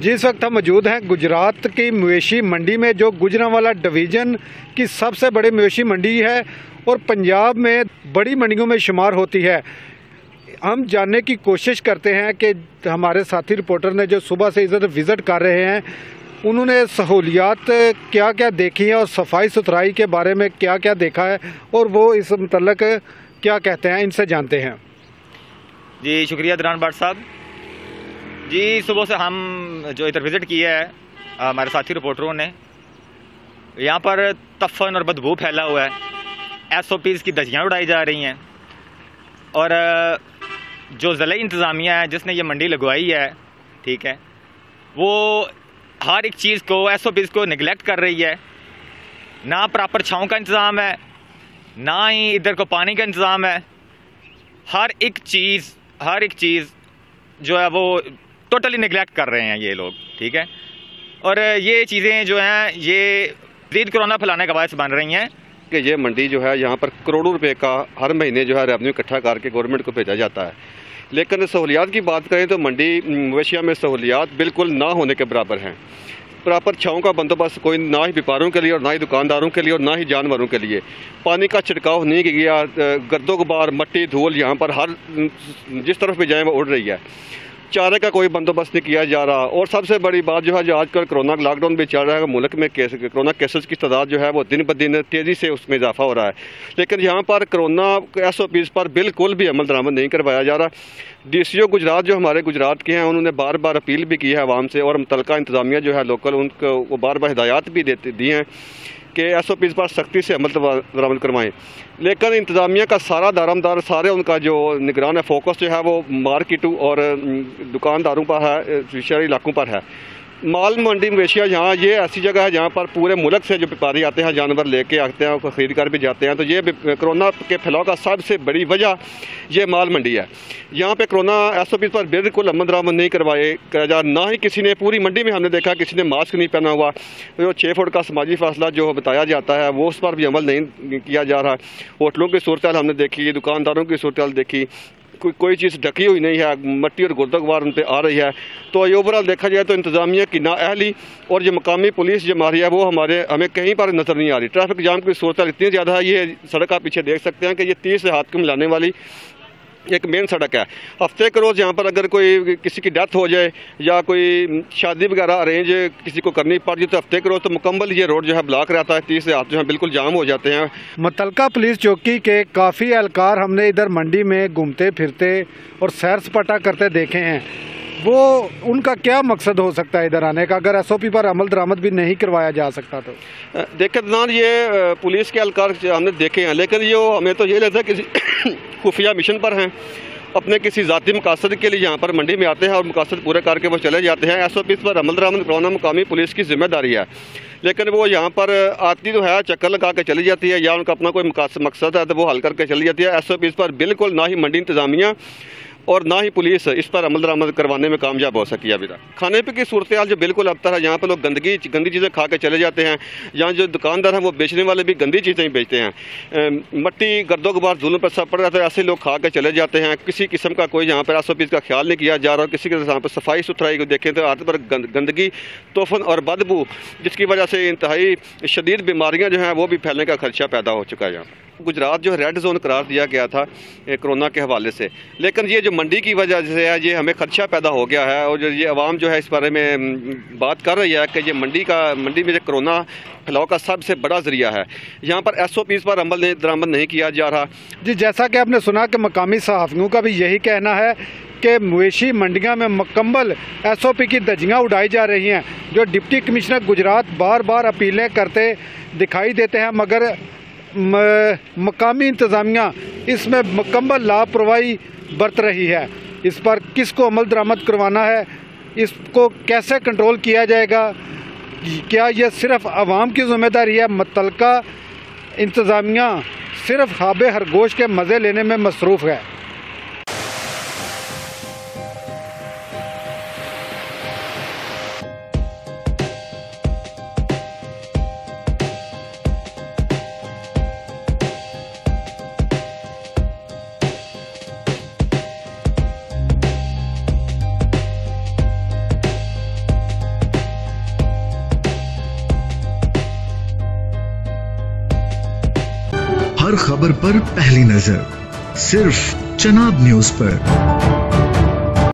जी, इस वक्त हम मौजूद हैं गुजरात की मवेशी मंडी में, जो गुजरांवाला डिवीज़न की सबसे बड़ी मवेशी मंडी है और पंजाब में बड़ी मंडियों में शुमार होती है। हम जानने की कोशिश करते हैं कि हमारे साथी रिपोर्टर ने जो सुबह से इधर विज़िट कर रहे हैं, उन्होंने सहूलियात क्या क्या देखी हैं और सफाई सुथराई के बारे में क्या क्या देखा है और वो इस मतलब क्या कहते हैं, इनसे जानते हैं। जी शुक्रिया दरान भट्ट साहब। जी सुबह से हम जो इधर विज़िट किया है हमारे साथी रिपोर्टरों ने, यहाँ पर तफ़न और बदबू फैला हुआ है, SOPs की धज्जियाँ उड़ाई जा रही हैं और जो ज़िला इंतज़ामिया है जिसने ये मंडी लगवाई है, ठीक है, वो हर एक चीज़ को SOPs को निगलेक्ट कर रही है। ना प्रॉपर छाँव का इंतज़ाम है, ना ही इधर को पानी का इंतज़ाम है। हर एक चीज़ जो है वो टोटली निगलेक्ट कर रहे हैं ये लोग, ठीक है। और ये चीज़ें जो हैं ये मज़ीद कोरोना फैलाने का बायस बन रही हैं कि ये मंडी जो है यहाँ पर करोड़ों रुपए का हर महीने जो है रेवेन्यू इकट्ठा करके गवर्नमेंट को भेजा जाता है। लेकिन सहूलियात की बात करें तो मंडी मवेशिया में सहूलियात बिल्कुल ना होने के बराबर हैं। प्रॉपर छाँव का बंदोबस्त कोई ना ही व्यापारियों के लिए और ना ही दुकानदारों के लिए और ना ही जानवरों के लिए। पानी का छिड़काव नहीं किया, गर्दो गुबार मट्टी धूल यहाँ पर हर जिस तरफ भी जाए वो उड़ रही है। चारे का कोई बंदोबस्त नहीं किया जा रहा। और सबसे बड़ी बात जो है, जो आजकल कोरोना लॉकडाउन भी चल रहा है, मुल्क में कोरोना केसेस की तादाद जो है वो दिन ब दिन तेज़ी से उसमें इजाफा हो रहा है। लेकिन यहाँ पर कोरोना SOPs पर बिल्कुल भी अमल दरामद नहीं करवाया जा रहा। DCO गुजरात जो हमारे गुजरात के हैं, उन्होंने बार बार अपील भी की है आवाम से और मुतलका इंतज़ामिया जो है लोकल, उनको वो बार बार हिदायत भी दी हैं कि SOPs पर सख्ती से अमल दरामद करवाएं। लेकिन इंतज़ामिया का सारा दारोमदार, सारे उनका जो निगरान है, फोकस जो है वो मार्केटों और दुकानदारों पर है, शहरी इलाकों पर है। माल मंडी मवेशिया यहाँ ये ऐसी जगह है जहाँ पर पूरे मुल्क से जो व्यापारी आते हैं, जानवर लेके आते हैं और ख़रीद कर भी जाते हैं। तो ये कोरोना के फैलाव का सबसे बड़ी वजह ये माल मंडी है। यहाँ पे कोरोना SOPs पर बिल्कुल अमल दरामद नहीं कराया जा, ना ही किसी ने पूरी मंडी में हमने देखा किसी ने मास्क नहीं पहना हुआ। जो 6 फुट का समाजी फासला जो बताया जाता है वो उस पर भी अमल नहीं किया जा रहा। होटलों की सूरत हाल हमने देखी, दुकानदारों की सूरत हाल देखी, कोई चीज़ ढकी हुई नहीं है, मट्टी और गुर्दगवार उन पर आ रही है। तो ये ओवरऑल देखा जाए तो इंतज़ामिया की नाअहली और जो मकामी पुलिस जो हमारी है वो हमें कहीं पर नज़र नहीं आ रही। ट्रैफिक जाम की सूरत इतनी ज़्यादा है, ये सड़क आप पीछे देख सकते हैं कि ये 30 से हाथ को मिलाने वाली एक मेन सड़क है। हफ्ते के रोज़ यहाँ पर अगर कोई किसी की डेथ हो जाए या कोई शादी वगैरह अरेंज किसी को करनी पड़ जाए तो हफ्ते के रोज़ तो मुकम्मल ये रोड जो है ब्लॉक रहता है। 30 से हाथ जो है बिल्कुल जाम हो जाते हैं। मुतलका पुलिस चौकी के काफ़ी एहलकार हमने इधर मंडी में घूमते फिरते और सैर सपाटा करते देखे हैं। वो उनका क्या मकसद हो सकता है इधर आने का, अगर SOP पर अमल दरामद भी नहीं करवाया जा सकता तो? देखिए जनाब, ये पुलिस के एहलकार हमने देखे हैं, लेकिन ये हमें तो ये लगता है किसी खुफिया मिशन पर हैं, अपने किसी ज़ाती मकासद के लिए यहाँ पर मंडी में आते हैं और मकासद पूरे करके वो चले जाते हैं। SOPs पर अमल दरामद करवाना मुकामी पुलिस की जिम्मेदारी है, लेकिन वो यहाँ पर आती तो है, चक्कर लगा के चली जाती है या उनका अपना कोई मकसद है तो वो हल करके चली जाती है। SOPs पर बिल्कुल ना ही मंडी इंतज़ामिया और ना ही पुलिस इस पर अमल दरामद करवाने में कामयाब हो सकी अभी तक। खाने पे की सूरत हाल जो बिल्कुल अबतर है, यहाँ पर लोग गंदी चीज़ें खा के चले जाते हैं। यहाँ जो दुकानदार हैं वो बेचने वाले भी गंदी चीज़ें ही बेचते हैं। मट्टी गर्दो गुबार धूलों पर सब पड़ जाता है, ऐसे लोग खा के चले जाते हैं। किसी किस्म का कोई यहाँ पर SOPs का ख्याल नहीं किया जा रहा। और किसी के यहाँ पर सफाई सुथराई को देखें तो हाथ पर गंदगी, तोफन और बदबू, जिसकी वजह से इंतहाई शदीद बीमारियाँ जो हैं वो भी फैलने का खदशा पैदा हो चुका है। यहाँ गुजरात जो रेड जोन करार दिया गया था कोरोना के हवाले से, लेकिन ये जो मंडी की वजह से है ये हमें खदशा पैदा हो गया है। और जो ये आवाम जो है इस बारे में बात कर रही है कि ये मंडी में जो कोरोना फैलाव का सबसे बड़ा जरिया है। यहाँ पर SOPs पर अमल दरामद नहीं किया जा रहा। जी, जैसा कि आपने सुना कि मकामी सहाफ़ियों का भी यही कहना है कि मवेशी मंडियों में मुकम्मल SOP की धज्जियाँ उड़ाई जा रही हैं। जो डिप्टी कमिश्नर गुजरात बार बार अपीलें करते दिखाई देते हैं, मगर मकामी इंतज़ामिया इसमें मुकम्मल लापरवाही बरत रही है। इस पर किसको अमल दरामद करवाना है, इसको कैसे कंट्रोल किया जाएगा, क्या यह सिर्फ आवाम की ज़िम्मेदारी है? मुतलका इंतज़ामिया सिर्फ खाबे खरगोश के मज़े लेने में मसरूफ़ है। हर खबर पर पहली नजर सिर्फ चनाब न्यूज पर।